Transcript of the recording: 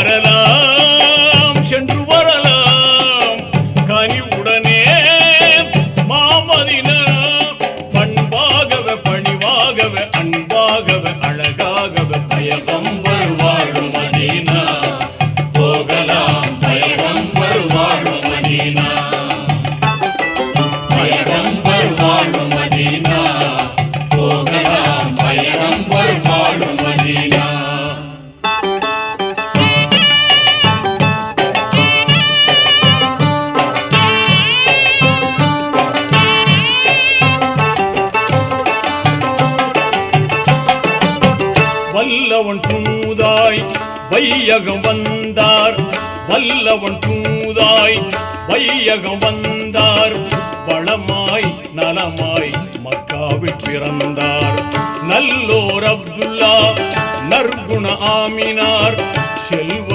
வரலாம் சென்று வரலாம் கனிவுடனே மாமதினா பண்பாகவே பணிவாகவே அன்பாகவே அழகாகவே பயகம்பர் வாழும் மதீனா போகலாம் பயகம்பர் வாழும் மதீனா பயகம்பர் வாழும் மதீனா போகலாம் பயகம்பர் வாழும் மதீனா. வல்லவன் தூதாய் வையகம் வந்தார் வல்லவன் தூதாய் வையகம் வந்தார் வளமாய் நலமாய் மக்காவில் பிறந்தார் நல்லோர் அப்துல்லா நற்குண ஆமினார் செல்வ